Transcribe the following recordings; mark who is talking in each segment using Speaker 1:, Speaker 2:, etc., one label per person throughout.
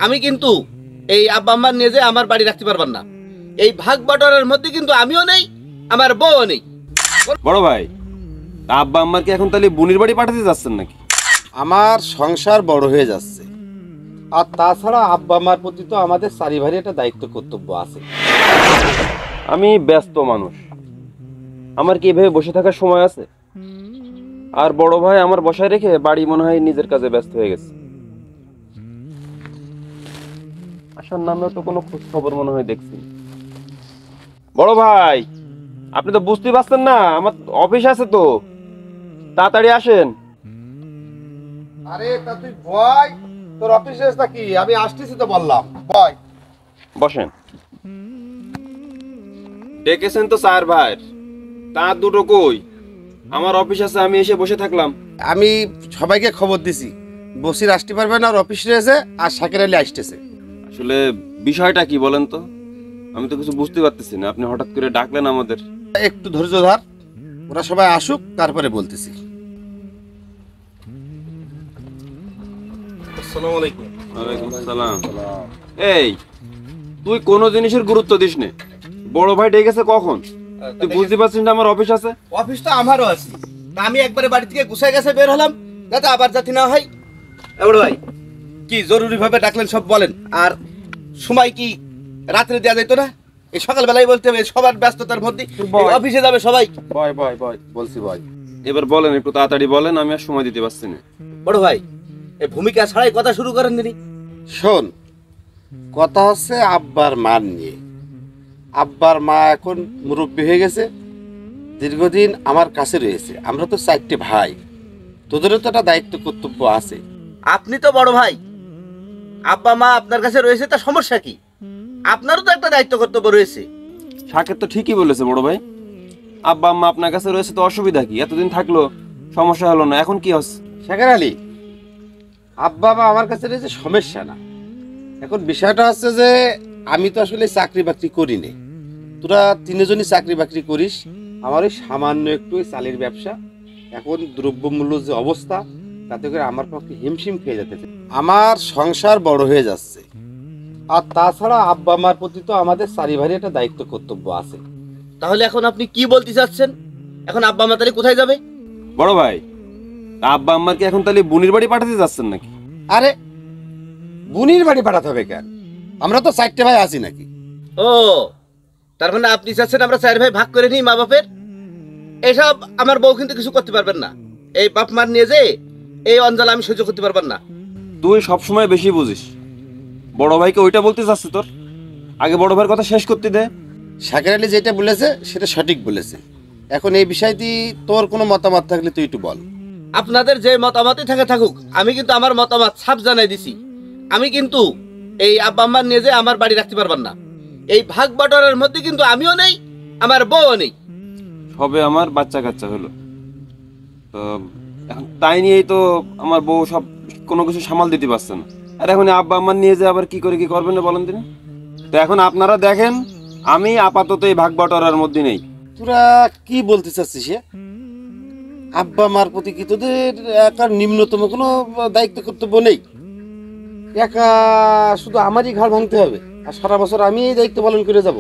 Speaker 1: আমি কিন্তু এই আব্বা আম্মার নিয়ে যে আমার বাড়ি রাখতে পারবেন না। এই ভাগ বাটোয়ারার মধ্যে কিন্তু আমিও নেই, আমার বউও নেই।
Speaker 2: বড় ভাই, আব্বা আম্মার কি এখন তাহলে বুনির বাড়ি পাঠাতে যাচ্ছেন নাকি?
Speaker 3: আমার সংসার বড় হয়ে যাচ্ছে, আর তাছাড়া আব্বা মার প্রতি তো আমাদের চারিভারি একটা দায়িত্ব কর্তব্য আছে।
Speaker 2: আমি ব্যস্ত মানুষ, আমার কি এভাবে বসে থাকার সময় আছে? আর বড় ভাই আমার বসায় রেখে বাড়ি মনে হয় নিজের কাজে ব্যস্ত হয়ে গেছে। আসার নামে তো কোনো খোঁজ খবর মনে হয় দেখছি। বড় ভাই, আপনি তো বুঝতেই পারছেন না, আমার অফিস আছে তো, তাড়াতাড়ি আসেন।
Speaker 3: আরে তা তুই বয়, তোর অফিসে কি? আমি আসতেছি তো বললাম, বয়।
Speaker 2: বসেন। ডেকেছেন তো স্যার ভাই, তার দুটো কই? আমার অফিস আছে, আমি এসে বসে থাকলাম।
Speaker 3: আমি সবাইকে খবর দিছি, বসির আসতে পারবে না, আর অফিস রয়েছে, আর শাকের আলী আসতেছে।
Speaker 2: আসলে বিষয়টা কি বলেন তো? আমি তো কিছু বুঝতে পারতেছি না, আপনি হঠাৎ করে ডাকলেন আমাদের।
Speaker 3: একটু ধৈর্য ধর, ওরা সবাই আসুক, তারপরে বলতেছি। আসসালামু আলাইকুম।
Speaker 2: ওয়ালাইকুম আসসালাম। এই, তুই কোনো জিনিসের গুরুত্ব দিস নে। বড় ভাই ডেকেছে কখন? তুই বুঝতে পারছিস না আমার অফিস আছে?
Speaker 1: অফিস তো আমারও আছে, তা আমি একবারে বাড়ি থেকে গুছাই গেছে বের হলাম, যাতে আবার জাতি না হয়। বড় ভাই, কি জরুরি ভাবে ডাকলেন সব বলেন। আর সময় কি রাত্রে দেওয়া যাইতো না? এই সকালবেলায় বলতে হবে, সবার ব্যস্ততার মধ্যে এই অফিসে যাবে সবাই।
Speaker 3: বয় বয় বয়, বলছি বয়।
Speaker 2: এবার বলেন, একটু তাড়াতাড়ি বলেন, আমি আর সময় দিতে পারছি না।
Speaker 1: বড় ভাই, এই ভূমিকা ছাড়াই কথা শুরু করেন দিনি।
Speaker 3: শোন, কথা হচ্ছে আব্বার মা নিয়ে। আব্বার মা এখন মুরব্বী হয়ে গেছে, দীর্ঘদিন আমার কাছে রয়েছে। আমরা তো 4টে ভাই, তোদেরও তো একটা দায়িত্ব কর্তব্য আছে।
Speaker 1: আপনি তো বড় ভাই, আব্বা মা আপনার কাছে রয়েছে, তা সমস্যা কি? আপনারও তো একটা দায়িত্ব কর্তব্য রয়েছে।
Speaker 2: শাকের তো ঠিকই বলেছে বড় ভাই, আব্বা আম্মা আপনার কাছে রয়েছে তো অসুবিধা কি? এতদিন থাকলো, সমস্যা হলো না, এখন কি হচ্ছে?
Speaker 3: শাকের আলী, আব্বা মা আমার কাছে রয়েছে, সমস্যা না। এখন বিষয়টা হচ্ছে যে আমি তো আসলে চাকরি বাকরি করি নে, তোরা তিনজনই চাকরি বাকরি করিস। আমার ওই সামান্য একটু ওই চালের ব্যবসা, এখন দ্রব্যমূল্য যে অবস্থা, তাতে করে আমার পক্ষে হিমশিম খেয়ে যেতেছে। আমার সংসার বড় হয়ে যাচ্ছে, আর তাছাড়া আব্বা মার প্রতি তো আমাদের চারিভারি একটা দায়িত্ব কর্তব্য আছে।
Speaker 1: তাহলে এখন আপনি কি বলতে চাচ্ছেন? এখন আব্বা মা তাহলে কোথায় যাবে?
Speaker 2: বড় ভাই, আব্বা আম্মার কি এখন তাহলে বুনির বাড়ি পাঠাতে যাচ্ছেন নাকি?
Speaker 3: আরে বুনির বাড়ি পাঠাতে হবে কেন? আমরা তো 4টে ভাই আছি নাকি?
Speaker 1: ও, তার মানে আপনি চাচ্ছেন আমরা 4 ভাই ভাগ করে নিই মা বাপের? এসব আমার বউ কিন্তু কিছু করতে পারবেন না। এই বাপ মার নিয়ে যে এই অঞ্চল আমি সহ্য করতে পারবেন না।
Speaker 2: তুই সবসময় বেশি বুঝিস। বড় ভাইকে ওইটা বলতে চাচ্ছি তোর? আগে বড় ভাইয়ের কথা শেষ করতে দে।
Speaker 3: শাকের আলী যেটা বলেছে সেটা সঠিক বলেছে। এখন এই বিষয়টি তোর কোনো মতামত থাকলে তুই একটু বল।
Speaker 1: আপনাদের যে মতামতই থাকে থাকুক, আমি কিন্তু আমার মতামত ছাপ জানাই দিছি। আমি কিন্তু এই আব্বা আম্মার নিয়ে যে আমার বাড়ি রাখতে পারবেন না। এই ভাগ বাটোয়ারার মধ্যে কিন্তু আমিও নেই, আমার বউও নেই।
Speaker 2: সবে আমার বাচ্চা কাচ্চা হলো তো, এখন তাই নিয়েই তো আমার বউ সব কোনো কিছু সামাল দিতে পারছে না। আর এখন আব্বা আম্মার নিয়ে যে আবার কি করে কি করবেন না বলেন তিনি? তো এখন আপনারা দেখেন, আমি আপাতত এই ভাগ বাটোয়ারার মধ্যে নেই।
Speaker 3: তোরা কি বলতে চাচ্ছিস? আব্বা মার প্রতি কি তোদের একার নিম্নতম কোনো দায়িত্ব কর্তব্য নেই? একা শুধু আমারই ঘাড় ভাঙতে হবে, আর সারা বছর আমি এই দায়িত্ব পালন করে যাব?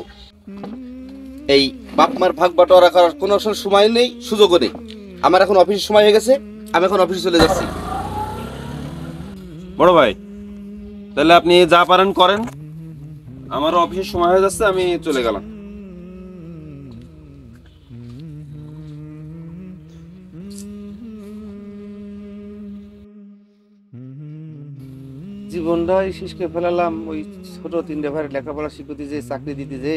Speaker 1: এই বাপ মার ভাগ বাটোয়ারা করার কোনো সময় নেই, সুযোগও নেই। আমার এখন অফিসের সময় হয়ে গেছে, আমি এখন অফিসে চলে যাচ্ছি।
Speaker 2: বড় ভাই, তাহলে আপনি যা পারেন করেন, আমারও অফিসের সময় হয়ে যাচ্ছে, আমি চলে গেলাম।
Speaker 3: জীবনটাই শেষ করে ফেলালাম ওই ছোট 3টে ভাইয়ের লেখাপড়া শিখতে যে, চাকরি দিতে যে,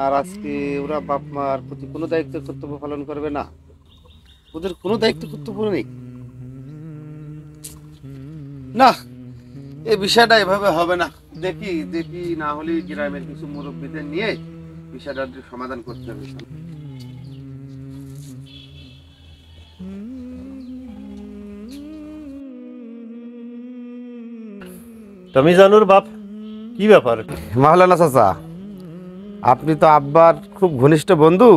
Speaker 3: আর আজকে ওরা বাপ মার প্রতি কোনো দায়িত্ব কর্তব্য পালন করবে না। ওদের কোনো দায়িত্ব কর্তব্য নেই। না, এই বিষয়টা এভাবে হবে না। দেখি দেখি না হলে গ্রামের কিছু মুরব্বীদের নিয়ে বিষয়টা সমাধান করতে হবে।
Speaker 4: তুমি জানুর বাপ, কি ব্যাপার?
Speaker 3: মাওলানা চাচা, আপনি তো আব্বার খুব ঘনিষ্ঠ বন্ধু,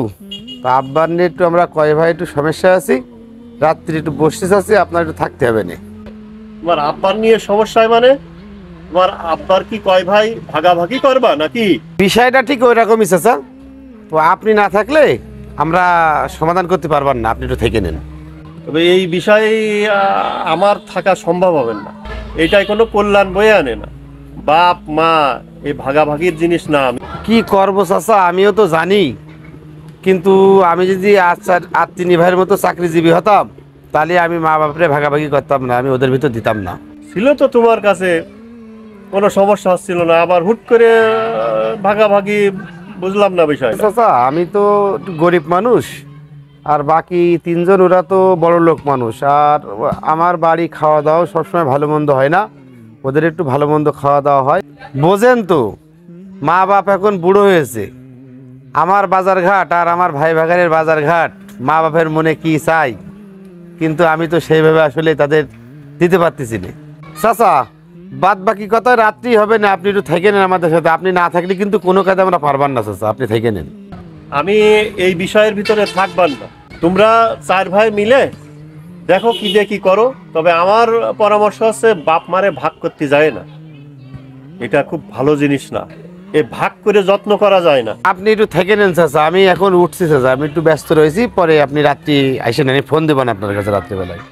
Speaker 3: তা আব্বার নিয়ে একটু আমরা কয় ভাই একটু সমস্যা আছি, রাত্রি একটু বসতে চাচ্ছি, আপনার একটু থাকতে হবে না।
Speaker 4: তোমার আব্বার নিয়ে সমস্যায় মানে? তোমার আব্বার কি কয় ভাই ভাগাভাগি করবা নাকি?
Speaker 3: বিষয়টা ঠিক ওই রকমই চাচা। তো আপনি না থাকলে আমরা সমাধান করতে পারবেন না, আপনি একটু থেকে নেন।
Speaker 4: তবে এই বিষয়ে আমার থাকা সম্ভব হবে না। এটাই কোনো কল্যাণ বয়ে আনে না। বাপ মা এই ভাগাভাগির জিনিস না।
Speaker 3: কি করব চাচা, আমিও তো জানি, কিন্তু আমি যদি আর তিন ভাইয়ের মতো চাকরিজীবী হতাম তাহলে আমি মা বাপরে ভাগাভাগি করতাম না, আমি ওদের ভিতর দিতাম না।
Speaker 4: ছিল তো তোমার কাছে, কোনো সমস্যা হচ্ছিল না, আবার হুট করে ভাগাভাগি, বুঝলাম না বিষয়টা।
Speaker 3: চাচা আমি তো একটু গরিব মানুষ, আর বাকি তিনজন ওরা তো বড় লোক মানুষ, আর আমার বাড়ি খাওয়া দাওয়া সবসময় ভালো মন্দ হয় না, ওদের একটু ভালো মন্দ খাওয়া দাওয়া হয়। বোঝেন তো, মা বাপ এখন বুড়ো হয়েছে, আমার বাজার ঘাট আর আমার ভাই ভাগারের বাজার ঘাট মা বাপের মনে কি চাই, কিন্তু আমি তো সেইভাবে আসলে তাদের দিতে পারতেছি না। চাচা বাদ বাকি কথা রাত্রি হবে না, আপনি একটু থেকে নেন আমাদের সাথে। আপনি না থাকলে কিন্তু কোনো কাজে আমরা পারবান না চাচা, আপনি থেকে নেন।
Speaker 4: আমি এই বিষয়ের ভিতরে থাকবার না। তোমরা চার ভাই মিলে দেখো কি দিয়ে কি করো। তবে আমার পরামর্শ হচ্ছে বাপ মারে ভাগ করতে যায় না, এটা খুব ভালো জিনিস না। এ ভাগ করে যত্ন করা যায় না।
Speaker 3: আপনি একটু থেকে নেন চাচা, আমি এখন উঠছি চাচা, আমি একটু ব্যস্ত রয়েছি, পরে আপনি রাত্রি আইসেন, আমি ফোন দেবেন আপনার কাছে রাত্রিবেলায়।